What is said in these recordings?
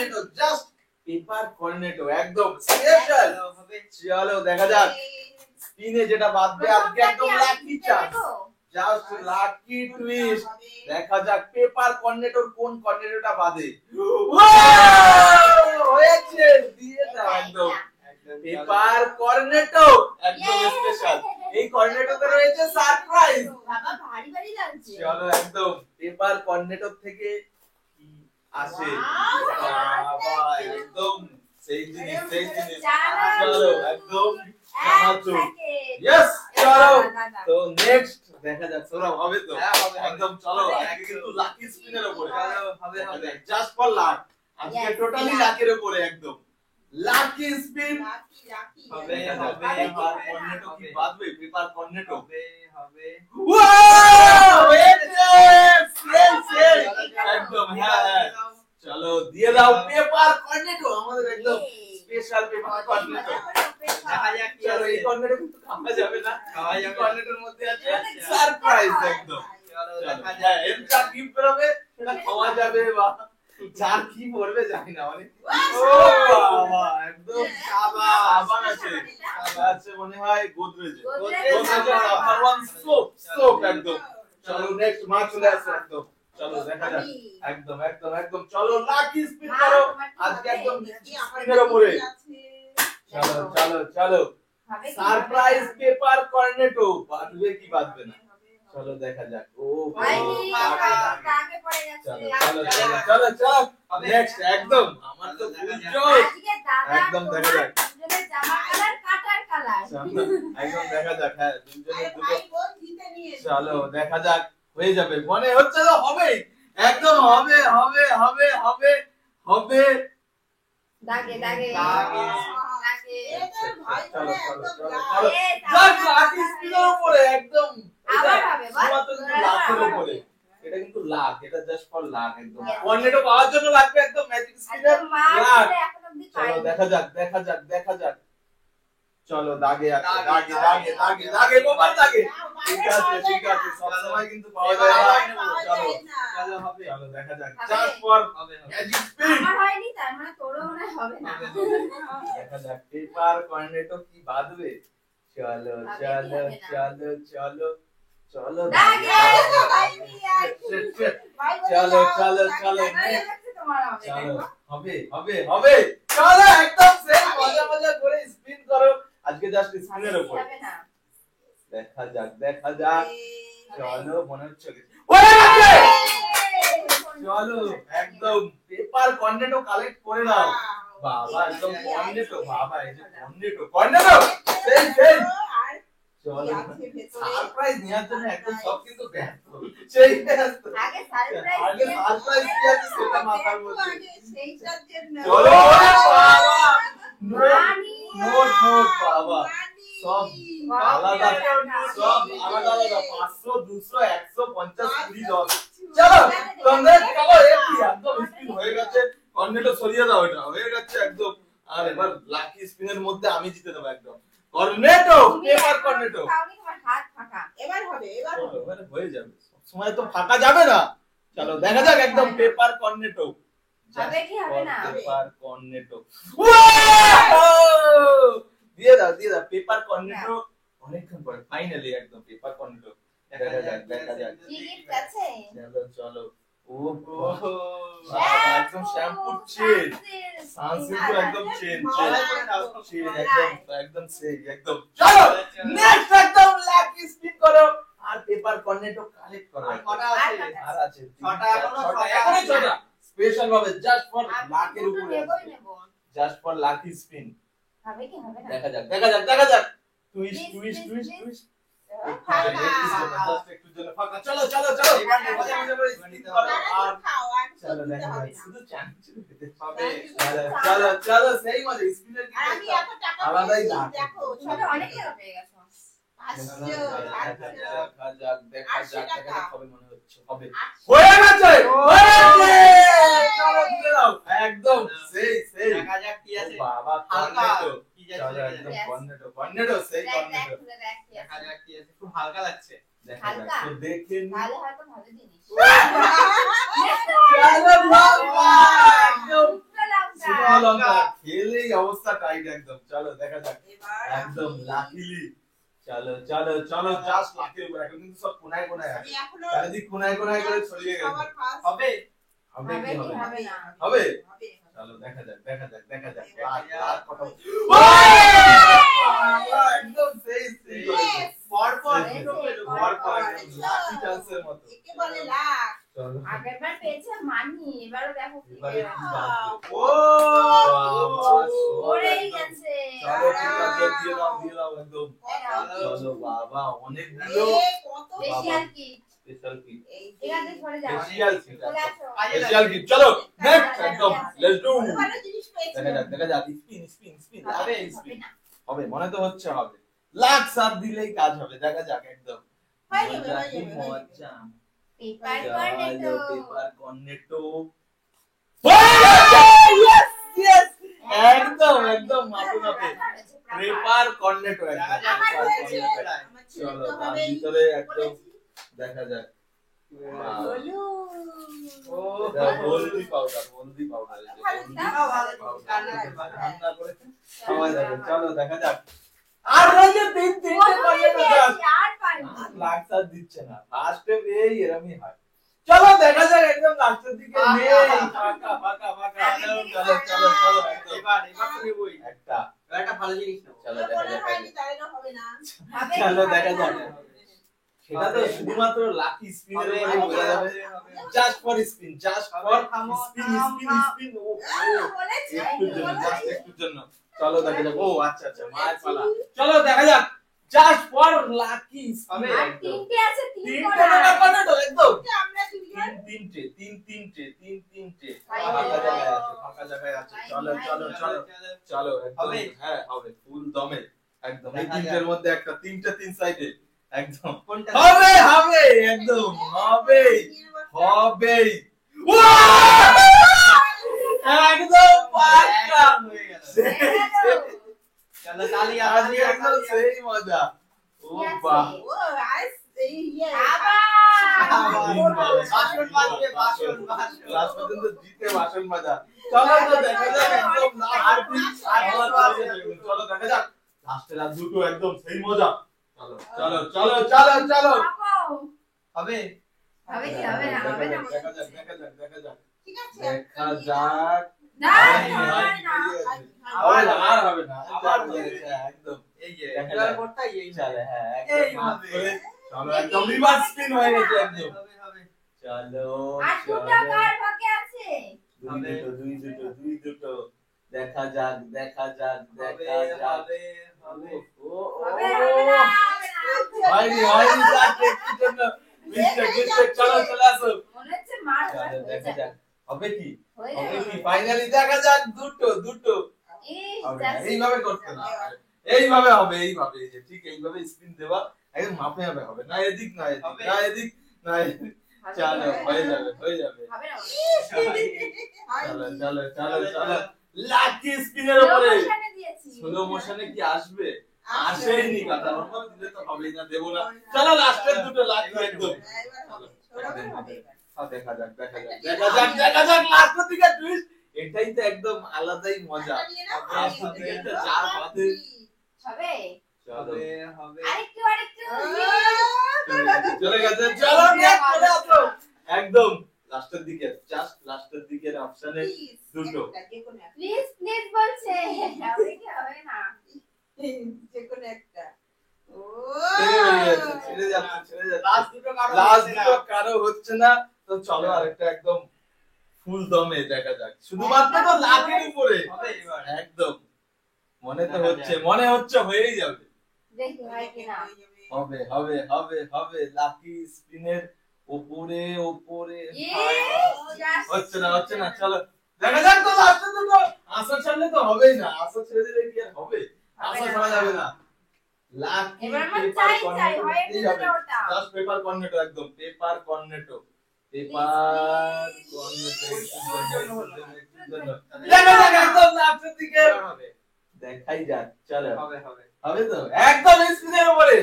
Cornetto, just paper Cornetto একদম special. চলো দেখা যাক স্পিনে যেটা বাঁধবে আজকে একদম lucky chance, just lucky twist. দেখা যাক পেপার কর্নেটোর কোন কর্নেটোটা বাঁধে। হয়েছে, দিয়ে দাও একদম পেপার কর্নেটো একদম স্পেশাল। এই কর্নেটোতে রয়েছে সারপ্রাইজ। বাবা ভারী ভারী লাগছে। চলো একদম পেপার কর্নেটো থেকে কি আসে। বাবা একদম সেই জিনিস সেই জিনিস। চলো একদম চানাচুর। ইয়েস চলো তো নেক্সট দেখা যাক সৌরভ হবে তো একদম। চলো আজকে কিন্তু লাকি স্পিনের উপরে হবে হবে জাস্ট ফর লাক। আজকে টোটালি লাকের উপরে একদম লাকি স্পিন হবে হবে কর্নেটো কি বাঁধবে পেপার কর্নেটো হবে হবে। ওয়াও একদম হ্যাঁ চলো দিয়ে দাও পেপার কর্নেটো আমাদের একদম স্পেশাল পেপার কর্নেটো। দেখা যাক কি চলো এই কর্নেটো কিন্তু খাওয়া যাবে না, খাওয়া যাবে কর্নেটোর মধ্যে আছে সারপ্রাইজ একদম। চলো দেখা যাক এমটা কি বেরোবে সেটা খাওয়া যাবে বা চার কি পড়বে জানি না মানে। ও বাবা একদম সাবান আছে, আছে মনে হয় গোদরেজে নাম্বার 1 সোপ একদম। চলো নেক্সট মাছ চলে আসে একদম। চলো দেখা যাক একদম একদম একদম চলো লাকি স্পিন করো আজকে একদম স্পিনের উপরে। চলো চলো চলো সারপ্রাইজ পেপার কর্নেটো বাঁধবে কি বাঁধবে না চলো দেখা যাক। ও কাকে পড়ে যাচ্ছে। চলো চলো চলো চলো নেক্সট একদম আমার তো ফুল জোশ একদম দেখা যাক দুজনের জামা কালার কাটার কালার একদম দেখা যাক। হ্যাঁ দুজনের দুটো চলো দেখা যাক হয়ে যাবে মনে হচ্ছে তো হবে একদম হবে হবে হবে হবে হবে। দাগে দাগে দাগে চলো চলো চলো জাস্ট লাকি স্পিনের উপরে একদম আবার হবে শুধুমাত্র কিন্তু লাকের উপরে। এটা কিন্তু লাক, এটা জাস্ট ফর লাক একদম। কর্নেটো পাওয়ার জন্য লাগবে একদম ম্যাজিক স্পিনার লাক। চলো দেখা যাক দেখা যাক দেখা যাক। চলো দাগে আছে দাগে দাগে দাগে দাগে গোপাল দাগে। ঠিক আছে সব সময় কিন্তু পাওয়া যায় না। চলো চলো হবে চলো দেখা যাক জাস্ট ফর ম্যাজিক স্পিন। আমার হয়নি তার মানে তোরও মনে হবে না। দেখা যাক পেপার কর্নেটো কি বাঁধবে। চলো চলো চলো চলো চলো চলো চলো চলো চলো হবে হবে হবে চলো একদম সেম মজা মজা করে স্পিন করো আজকে জাস্ট স্পিনের উপর। দেখা যাক দেখা যাক চলো মনে হচ্ছে হয়ে গেছে। চলো একদম পেপার কর্নেটো কালেক্ট করে নাও। বাবা একদম কর্নেটো বাবা এই যে কর্নেটো কর্নেটো সেই সেই। চলো সারপ্রাইজ নেওয়ার জন্য একদম সব কিন্তু ব্যস্ত সেই ব্যস্ত। আগে সারপ্রাইজ কি আছে সেটা মাথার মধ্যে। সেইটার জন্য চলো বাবা নোট নোট বাবা সব আলাদা সব আলাদা আলাদা 500 200 150 20 10। চলো তোমরা চলো একই একদম স্পিন হয়ে গেছে। কর্নেটো সরিয়ে দাও এটা হয়ে গেছে একদম। আর এবার লাকি স্পিনের মধ্যে আমি জিতে দেব একদম। কর্নেটো পেপার কর্নেটো হাত ফাঁকা এবার হবে এবার হবে এবারে হয়ে যাবে সময় তো ফাঁকা যাবে না। চলো দেখা যাক একদম পেপার কর্নেটো হবে কি হবে না পেপার কর্নেটো দিয়ে দাও পেপার কর্নেটো অনেকক্ষণ পরে ফাইনালি একদম পেপার কর্নেটো। দেখা যাক দেখা যাক কি গিফট আছে। চলো চলো ও বাবা একদম শ্যাম্পু চেন সানসিল্ক তো একদম চেন চেন একদম একদম সেই একদম। চলো নেক্সট একদম লাকি স্পিন করো আর পেপার কর্নেটো কালেক্ট করো। কটা আছে আর আছে ছটা এখনো ছটা স্পেশাল ভাবে জাস্ট ফর লাকের উপরে নেব জাস্ট ফর লাকি স্পিন। হবে কি হবে না দেখা যাক দেখা যাক দেখা যাক টুইস্ট টুইস্ট টুইস্ট টুইস্ট। একটু জন্য ফাঁকা চলো চলো চলো মজা মজা করে স্পিন করো আর চলো দেখা যাক শুধু চান্স পেতে হবে। চলো চলো সেই মজা স্পিনের কি আমি এত টাকা আলাদাই পেয়েছি, লাভ দেখো ছোট অনেক টাকা পেয়ে গেছো। দেখা যাক দেখা যাক দেখা যাক হবে মনে হচ্ছে হবে আটশো। হয়ে গেছে চলো দিয়ে দাও একদম সেই সেই। দেখা যাক কি আছে বাবা হালকা কর্নেটো কি আছে চলো একদম কর্নেটো কর্নেটো সেই কর্নেটো দেখা যাক কি আছে খুব হালকা লাগছে দেখা যাক তো দেখে নি। তাহলে হয়তো ভালো জিনিস চলো বাবা একদম লঙ্কা খেলেই অবস্থা টাইট একদম। চলো দেখা যাক একদম লাকিলি। চলো চলো চলো জাস্ট লাকির উপর এখন কিন্তু সব কোনায় কোনায় আছে, চারিদিক কোনায় কোনায় করে ছড়িয়ে গেছে। হবে হবে কি হবে না? হবে না? হবে চলো দেখা যাক দেখা যাক দেখা যাক লাখ কত একদম সেই সেই পরপর পর একদম লাকি চান্সের মতো। চলো আগেরবার পেয়েছে মানি, এবারও দেখো কি এবারে কি বাজবে? ও পড়েই গেছে। চলো ঠিক আছে দিয়ে দাও একদম। চলো বাবা অনেকগুলো স্পেশাল কি? স্পেশাল কি ঠিক আছে সরে যাও। স্পেশাল কি চলে আসো। স্পেশাল কি চলো নেক্সট একদম লেটস ডু। দেখা যাক স্পিন স্পিন স্পিন হবে স্পিন না। হবে মনে তো হচ্ছে হবে, লাখ সাত দিলেই কাজ হবে। দেখা যাক একদম মজা কি মজা। পেপার চলো Cornetto. Paper Cornetto. Yes yes একদম একদম মাপে মাপে পেপার কর্নেটো একদম আমার পেপার হয়েছে। কর্নেটো। চলো তার ভিতরে একদম দেখা যাক এটা হলদি পাউডার ঠান্ডা করে খাওয়া যাবে। চলো দেখা যাক আর রয়েছে তিনটে কর্নেটো জাস্ট আর পারি। লাক্সার দিচ্ছে না ফার্স্টে এই এরকমই হয়। চলো দেখা যাক একদম লাস্টের দিকে নেই ফাঁকা ফাঁকা ফাঁকা। চলো চলো চলো চলো একদম এবার তুমি বই একটা একটা ভালো জিনিস নাও। চলো দেখা যাক হবে চলো কি দেখা হবে যাক না? সেটা তো শুধুমাত্র লাকি স্পিনের উপরে বোঝা যাবে। Just for spin just for spin spin spin ও একটুর জন্য জাস্ট একটুর জন্য। চলো দেখা যাক ও আচ্ছা আচ্ছা মায়ের পালা। চলো দেখা যাক জাস্ট ফর লাকি স্পিন। আর তিনটে আছে, তিন তিনটে করা। টাকা কর্নেটো একদম তিনটে ভাই, ফাঁকা জায়গায় আছে চলো চলো চলো চলো একদম হবে? হ্যাঁ হবে ফুল দমে একদম এই দেখা তিনটের যাক। মধ্যে একটা তিনটে তিন সাইডে একদম কোনটা হবে হবে একদম হবে হবে একদম পাক্কা হয়ে গেল। সেই- চলো তালি আজকে একদম সেই মজা ও বাহ বাসন বাজবে বাসন বাসন লাস্ট পর্যন্ত জিতে বাসন মাজা। চলো তো দেখা যাক একদম চলো দেখা যাক লাস্টের আর দুটো একদম সেই মজা। চলো চলো চলো চলো চলো পাবো। হবে হবে কি হবে না? হবে না? দেখা যাক দেখা যাক দেখা যাক দেখা যাক না, হয়নি, হবে হয়নি, না। বেরিয়ে গেছে। হবে না, আর হবে না আবার হয়ে গেছে, একদম এই যে দেখা এবার যাক। কোনটা এই চলে হ্যাঁ এই একদম মাফ হবে। করে। চলো একদম রিভার্স স্পিন হয়ে গেছে একদম। হবে হবে চলো আর দুটো কার বাকি আছে? দুই দুটো দেখা যাক দেখা যাক হবে দেখা যাক। হবে হবে ও, ও, হবে ও। হবে না? হবে না? হয়নি হয়নি যাক একটুর জন্য মিস্টেক চলো চলে আসো। মনে হচ্ছে মার চলো হয়ে দেখা যাবে। যাক হবে কি হয়ে হবে যাবে। কি ফাইনালি দেখা যাক দুটো ইস, হবে না, just- এইভাবে করতে না এইভাবে হবে এইভাবে এই যে ঠিক এইভাবে স্পিন দেবা একদম মাপে হবে হবে না এদিক না এদিক হবে। না এদিক না এদিক। হবে চলো কি হয়ে যাবে হয়ে যাবে। হবে না? চলো চলো চলো চলো লাকি স্পিনের উপরে Slow motion এ দিয়েছি। স্লো মোশনে কি আসবে আসেইনি কথা নরমাল দিলে তো হবেই না দেবো না। চলো লাস্টের দুটো লাকি একদম দেখা যাক দেখা যাক দেখা যাক দেখা যাক লাস্টের দিকে টুইস্ট এটাই তো একদম আলাদাই মজা। লাস্টের দিকে একটা চার পাতে হবে? চলো হবে হবে আরেকটু চলে গেছে চলো next চলে আসো একদম লাস্টের দিকে জাস্ট লাস্টের দিকের অপশনে দুটো প্লিজ প্লিজ বলছে হবে কি হবে না? ছেড়ে যাচ্ছে লাস্ট দুটো কারো লাস্ট হচ্ছে না। দুটো কারো হচ্ছে না তো চলো আরেকটা একদম ফুল দমে দেখা যাক শুধুমাত্র তো লাখের উপরে হবে এবার একদম মনে হচ্ছে হয়েই যাবে। দেখি হয় কি না। হবে হবে হবে হবে লাকি স্পিনের উপরে উপরে Yes, হচ্ছে না চলো দেখা যাক তো লাস্টের দুটো আশা ছাড়লে তো হবেই না আশা ছেড়ে দিলে কি আর হবে আশা ছাড়া যাবে না। লাকি এবার আমার পেপার চাই চাই হয় কর্নেটো একটু ওটা। জাস্ট পেপার কর্নেটো একদম পেপার কর্নেটো পেপার কর্নেটো দেখা যাক একদম লাস্টের দিকে হবে দেখাই যাক চলো হবে হবে হবে তো একদম স্পিনের উপরে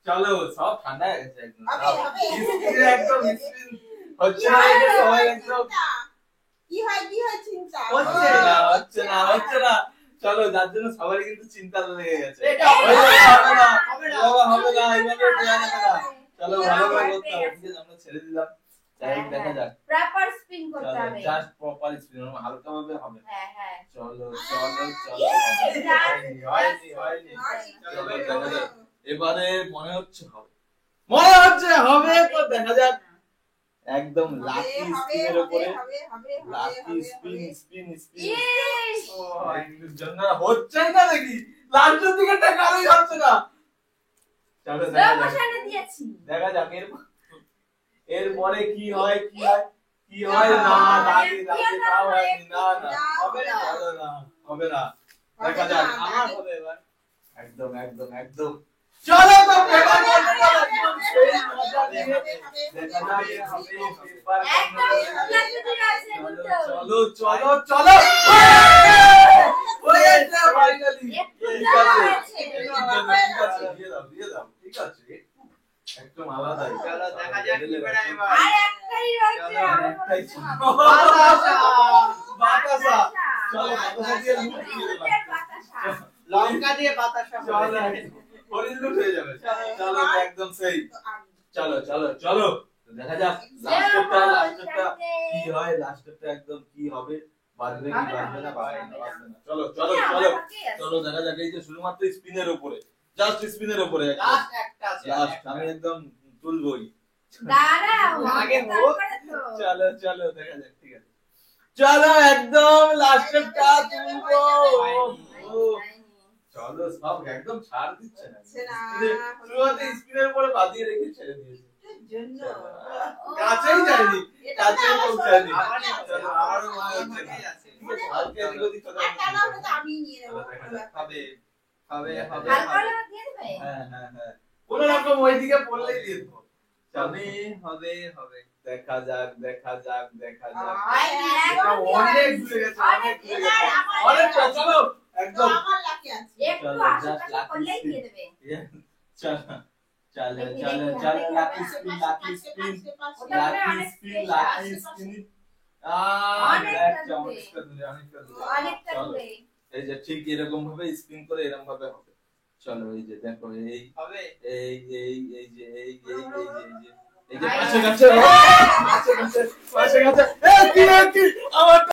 চলো সব ঠান্ডা হয়ে গেছে একদম হবে, সব হবে। স্পিনে একদম স্পিন হচ্ছে না এটা সবাই একদম কি হয় চিন্তা হচ্ছে না, হচ্ছে না চলো যার জন্য সবারই কিন্তু চিন্তা লেগে গেছে এটা হবে না হবে না। বাবা, হবে না এইভাবে দেয়া যাবে না চলো ভালো করে করতে হবে ঠিক আছে আমরা ছেড়ে দিলাম যাই হোক, দেখা যাক প্রপার স্পিন করতে চলো হবে জাস্ট প্রপার স্পিন হালকা ভাবে হবে হ্যাঁ চলো হয়নি চলো দেখা যাক এবারে মনে হচ্ছে হবে তো দেখা যাক একদম লাকি স্পিনের উপরে লাকি স্পিন ইস জন্য হচ্ছে না দেখি লাস্টের দিকে টাকারই হচ্ছে না চলো স্লো মোশনে দিয়েছি দেখা যাক এরপরে কি হয় না তাও হয়নি না হবে না দেখা যাক আমার হবে এবার একদম চলো তো পেপার একদম লাগতে আছে দুটো চলো হয়েছে ফাইনালি একটু হয়েছে দিয়ে দাও ঠিক আছে একদম আলাদাই চলো দেখা যাক কি বেড়ায় এবার আর একটাই রয়েছে চলো, আমার একটাই ছিল। বাতাসা বাতাসা চলো বাতাসা দিয়ে লুট দিয়ে দিলাম বাতাসা লঙ্কা দিয়ে বাতাসা চলো হবে হরিণ লুট হয়ে যাবে চলো একদম সেই চলো দেখা যাক লাস্টেরটা কি হয় লাস্টেরটা একদম কি হবে বাজবে কি বাজবে না চলো দেখা যাক এই যে শুধুমাত্র স্পিনের উপরে জাস্ট স্পিনের উপরে লাস্ট একটা আছে লাস্ট আমি একদম তুলবই দাঁড়াও আগে হোক হোক। চলো দেখা যাক ঠিক আছে চলো একদম লাস্টেরটা তুলবো ও, চলো সব একদম ছাড় দিচ্ছে না শুধুমাত্র স্পিনের উপরে বাজিয়ে রেখে ছেড়ে দিয়েছে কাছেই যায়নি কাছেই পৌঁছায়নি চলো আমারও মনে হচ্ছে না আছে হালকা এদিক ওদিক কোথাও হবে হবে হবে হালকা হলে দিয়ে দেবে হ্যাঁ কোনো রকম ওইদিকে পড়লেই দিয়ে দেবো হবে হবে হবে দেখা যাক হয়নি, এটা এখন কি অনেক হয়? ঘুরে গেছে অনেক অনেক ঘুরে গেছে আমার অনেক এবার চলো একদম একটু চলো, just আশেপাশে lucky করলেই spin। দিয়ে দেবে চলো দেখি, লাকি স্পিন ওটা মনে হয় অনেক special। অনেকটা অনেকটা চলো দূরে এই যে ঠিক এরকম ভাবে স্পিন করে এরকম ভাবে হবে চলো এই যে দেখো এই হবে এই যে আয়, পাশে কাছে এই কি আমার